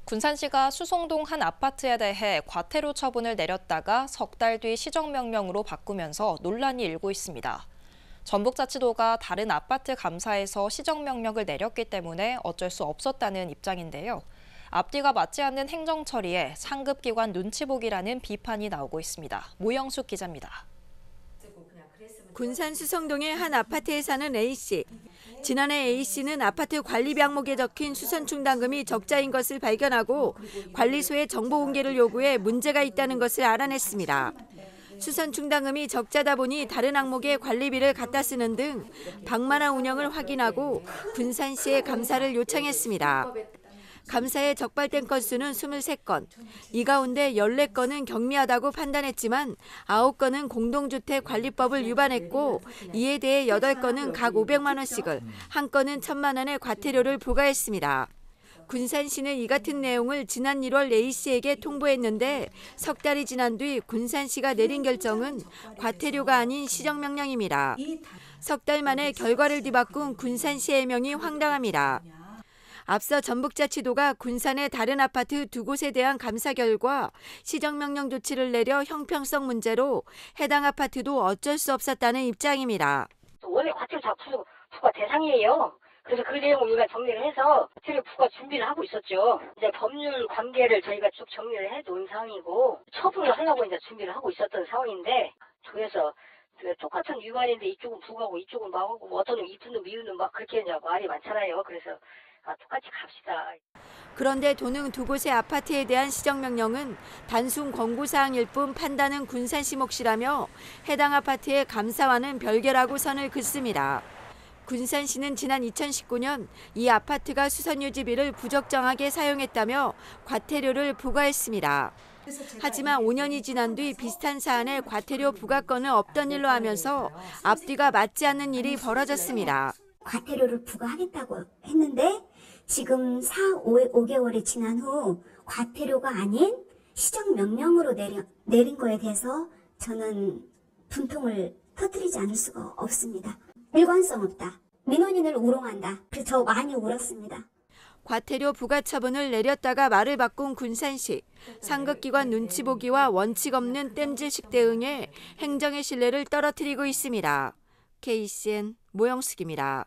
군산시가 수송동 한 아파트에 대해 과태료 처분을 내렸다가 석 달 뒤 시정명령으로 바꾸면서 논란이 일고 있습니다. 전북자치도가 다른 아파트 감사에서 시정명령을 내렸기 때문에 어쩔 수 없었다는 입장인데요. 앞뒤가 맞지 않는 행정처리에 상급기관 눈치보기라는 비판이 나오고 있습니다. 모영숙 기자입니다. 군산 수성동의 한 아파트에 사는 A씨. 지난해 A씨는 아파트 관리 명목에 적힌 수선 충당금이 적자인 것을 발견하고 관리소에 정보 공개를 요구해 문제가 있다는 것을 알아냈습니다. 수선 충당금이 적자다 보니 다른 항목에 관리비를 갖다 쓰는 등 방만한 운영을 확인하고 군산시에 감사를 요청했습니다. 감사에 적발된 건수는 23건, 이 가운데 14건은 경미하다고 판단했지만 9건은 공동주택관리법을 위반했고 이에 대해 8건은 각 500만 원씩을, 1건은 1,000만 원의 과태료를 부과했습니다. 군산시는 이 같은 내용을 지난 1월 A씨에게 통보했는데 석 달이 지난 뒤 군산시가 내린 결정은 과태료가 아닌 시정명령입니다. 석 달 만에 결과를 뒤바꾼 군산시 해명이 황당합니다. 앞서 전북자치도가 군산의 다른 아파트 2곳에 대한 감사 결과 시정명령 조치를 내려 형평성 문제로 해당 아파트도 어쩔 수 없었다는 입장입니다. 원래 과태료 다 부과 대상이에요. 그래서 그 내용을 우리가 정리를 해서 과태료 부과 준비를 하고 있었죠. 이제 법률 관계를 저희가 쭉 정리를 해놓은 상황이고 처분을 하려고 이제 준비를 하고 있었던 상황인데 그래서 똑같은 위반인데 이쪽은 부과하고 이쪽은 막하고 뭐 어떤 놈 이쁜 놈 미운 놈 막 그렇게 이제 말이 많잖아요. 그래서 똑같이 갑시다. 그런데 도능 2곳의 아파트에 대한 시정명령은 단순 권고사항일 뿐 판단은 군산시 몫이라며 해당 아파트의 감사와는 별개라고 선을 긋습니다. 군산시는 지난 2019년 이 아파트가 수선유지비를 부적정하게 사용했다며 과태료를 부과했습니다. 하지만 5년이 지난 뒤 비슷한 사안에 과태료 부과건은 없던 일로 하면서 앞뒤가 맞지 않는 일이 벌어졌습니다. 과태료를 부과하겠다고 했는데 지금 5개월이 지난 후 과태료가 아닌 시정명령으로 내린 거에 대해서 저는 분통을 터뜨리지 않을 수가 없습니다. 일관성 없다. 민원인을 우롱한다. 그래서 저 많이 울었습니다. 과태료 부과 처분을 내렸다가 말을 바꾼 군산시. 상급기관 눈치 보기와 원칙 없는 땜질식 대응에 행정의 신뢰를 떨어뜨리고 있습니다. KCN 모영숙입니다.